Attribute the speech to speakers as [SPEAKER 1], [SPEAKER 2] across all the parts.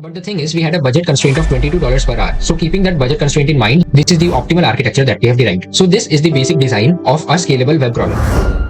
[SPEAKER 1] But the thing is, we had a budget constraint of $22 per hour. So keeping that budget constraint in mind, this is the optimal architecture that we have derived. So this is the basic design of a scalable web crawler.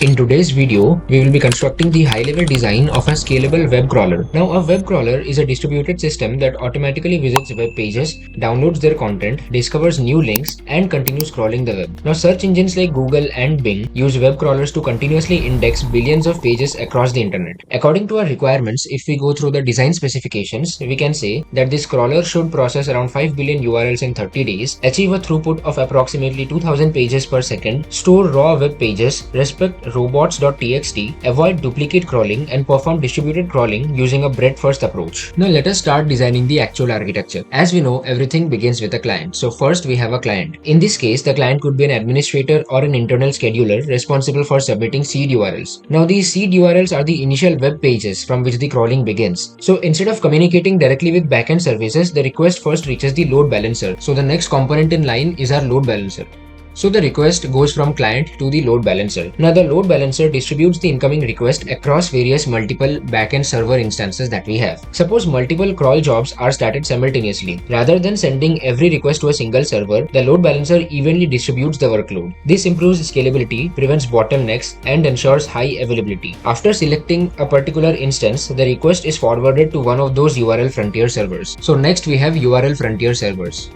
[SPEAKER 1] In today's video, we will be constructing the high-level design of a scalable web crawler. Now, a web crawler is a distributed system that automatically visits web pages, downloads their content, discovers new links, and continues crawling the web. Now, search engines like Google and Bing use web crawlers to continuously index billions of pages across the internet. According to our requirements, if we go through the design specifications, we can say that this crawler should process around 5 billion URLs in 30 days, achieve a throughput of approximately 2000 pages per second, store raw web pages, respect robots.txt, avoid duplicate crawling, and perform distributed crawling using a breadth-first approach. Now let us start designing the actual architecture. As we know, everything begins with a client. So first we have a client. In this case, the client could be an administrator or an internal scheduler responsible for submitting seed URLs. Now these seed URLs are the initial web pages from which the crawling begins. So instead of communicating directly with backend services, the request first reaches the load balancer. So the next component in line is our load balancer. So the request goes from client to the load balancer. Now the load balancer distributes the incoming request across various multiple backend server instances that we have. Suppose multiple crawl jobs are started simultaneously. Rather than sending every request to a single server, the load balancer evenly distributes the workload. This improves scalability, prevents bottlenecks, and ensures high availability. After selecting a particular instance, the request is forwarded to one of those URL frontier servers. So next we have URL frontier servers.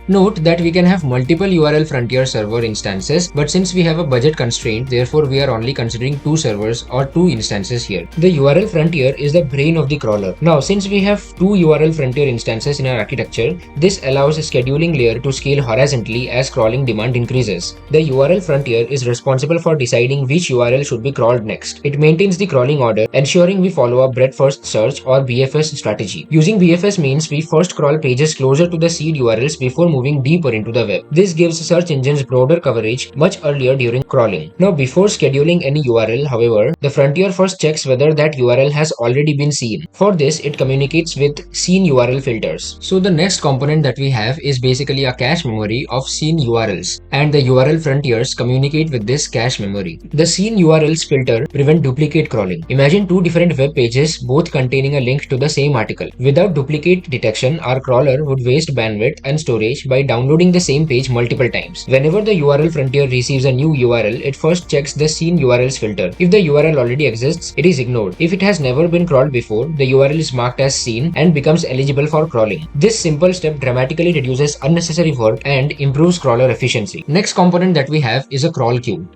[SPEAKER 1] Note that we can have multiple URL frontier server instances, but since we have a budget constraint, therefore we are only considering 2 servers or 2 instances here. The URL frontier is the brain of the crawler. Now, since we have 2 URL frontier instances in our architecture, this allows a scheduling layer to scale horizontally as crawling demand increases. The URL frontier is responsible for deciding which URL should be crawled next. It maintains the crawling order, ensuring we follow a breadth-first search or BFS strategy. Using BFS means we first crawl pages closer to the seed URLs before moving deeper into the web. This gives search engines broader coverage much earlier during crawling. Now, before scheduling any URL, however, the frontier first checks whether that URL has already been seen. For this, it communicates with seen URL filters. So the next component that we have is basically a cache memory of seen URLs, and the URL frontiers communicate with this cache memory. The seen URLs filter prevent duplicate crawling. Imagine 2 different web pages, both containing a link to the same article. Without duplicate detection, our crawler would waste bandwidth and storage by downloading the same page multiple times. Whenever the URL frontier receives a new URL, it first checks the seen URLs filter. If the URL already exists, it is ignored. If it has never been crawled before, the URL is marked as seen and becomes eligible for crawling. This simple step dramatically reduces unnecessary work and improves crawler efficiency. Next component that we have is a crawl queue.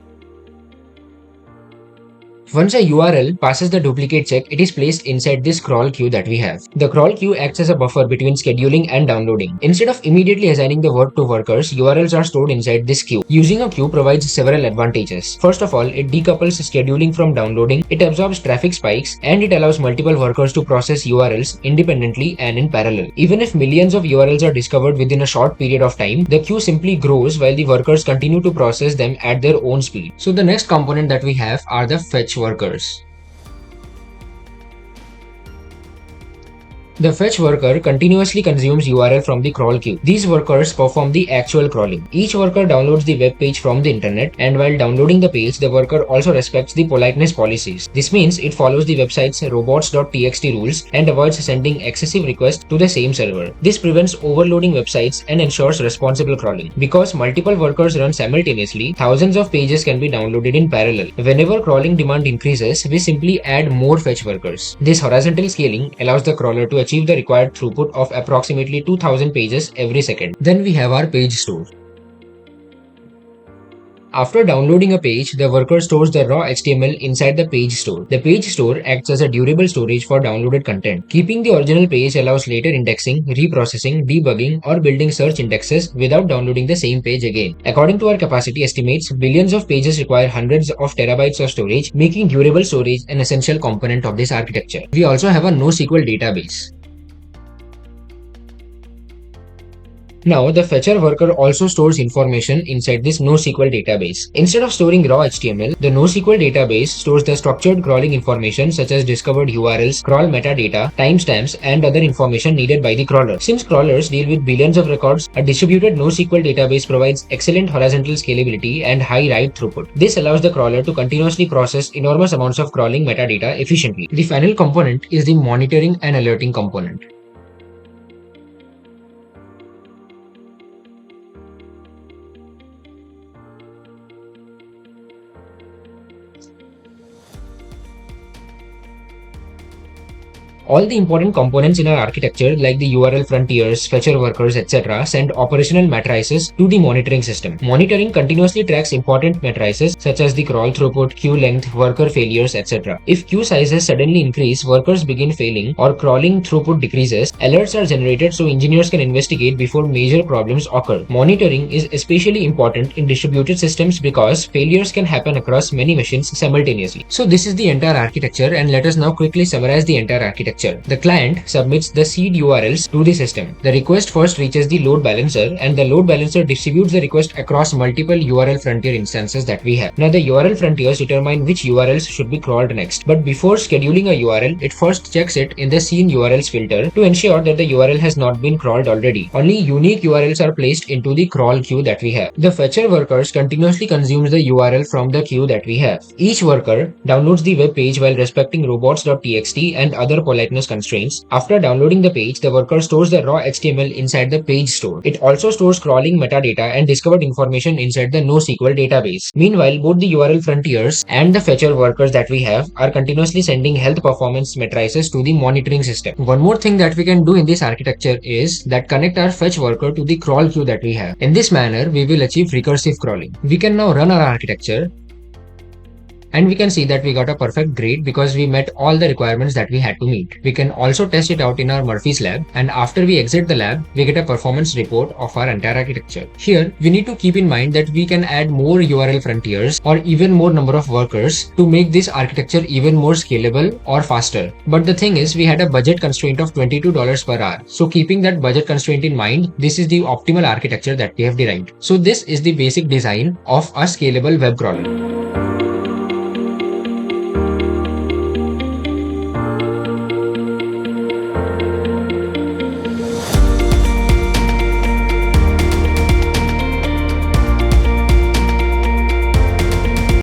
[SPEAKER 1] Once a URL passes the duplicate check, it is placed inside this crawl queue that we have. The crawl queue acts as a buffer between scheduling and downloading. Instead of immediately assigning the work to workers, URLs are stored inside this queue. Using a queue provides several advantages. First of all, it decouples scheduling from downloading, it absorbs traffic spikes, and it allows multiple workers to process URLs independently and in parallel. Even if millions of URLs are discovered within a short period of time, the queue simply grows while the workers continue to process them at their own speed. So the next component that we have are the fetch workers. The fetch worker continuously consumes URL from the crawl queue. These workers perform the actual crawling. Each worker downloads the web page from the internet, and while downloading the page, the worker also respects the politeness policies. This means it follows the website's robots.txt rules and avoids sending excessive requests to the same server. This prevents overloading websites and ensures responsible crawling. Because multiple workers run simultaneously, thousands of pages can be downloaded in parallel. Whenever crawling demand increases, we simply add more fetch workers. This horizontal scaling allows the crawler to achieve the required throughput of approximately 2000 pages every second. Then we have our page store. After downloading a page, the worker stores the raw HTML inside the page store. The page store acts as a durable storage for downloaded content. Keeping the original page allows later indexing, reprocessing, debugging, or building search indexes without downloading the same page again. According to our capacity estimates, billions of pages require hundreds of terabytes of storage, making durable storage an essential component of this architecture. We also have a NoSQL database. Now, the fetcher worker also stores information inside this NoSQL database. Instead of storing raw HTML, the NoSQL database stores the structured crawling information such as discovered URLs, crawl metadata, timestamps, and other information needed by the crawler. Since crawlers deal with billions of records, a distributed NoSQL database provides excellent horizontal scalability and high write throughput. This allows the crawler to continuously process enormous amounts of crawling metadata efficiently. The final component is the monitoring and alerting component. All the important components in our architecture like the URL frontiers, fetcher workers, etc. send operational matrices to the monitoring system. Monitoring continuously tracks important matrices such as the crawl throughput, queue length, worker failures, etc. If queue sizes suddenly increase, workers begin failing, or crawling throughput decreases, alerts are generated so engineers can investigate before major problems occur. Monitoring is especially important in distributed systems because failures can happen across many machines simultaneously. So this is the entire architecture, and let us now quickly summarize the entire architecture. The client submits the seed URLs to the system. The request first reaches the load balancer, and the load balancer distributes the request across multiple URL frontier instances that we have. Now the URL frontiers determine which URLs should be crawled next. But before scheduling a URL, it first checks it in the seen URLs filter to ensure that the URL has not been crawled already. Only unique URLs are placed into the crawl queue that we have. The fetcher workers continuously consumes the URL from the queue that we have. Each worker downloads the web page while respecting robots.txt and other politeness constraints. After downloading the page, the worker stores the raw HTML inside the page store. It also stores crawling metadata and discovered information inside the NoSQL database. Meanwhile, both the URL frontiers and the fetcher workers that we have are continuously sending health performance matrices to the monitoring system. One more thing that we can do in this architecture is that connect our fetch worker to the crawl queue that we have. In this manner, we will achieve recursive crawling. We can now run our architecture, and we can see that we got a perfect grade because we met all the requirements that we had to meet. We can also test it out in our Murphy's lab, and after we exit the lab, we get a performance report of our entire architecture. Here, we need to keep in mind that we can add more URL frontiers or even more number of workers to make this architecture even more scalable or faster. But the thing is, we had a budget constraint of $22 per hour. So keeping that budget constraint in mind, this is the optimal architecture that we have derived. So this is the basic design of a scalable web crawler.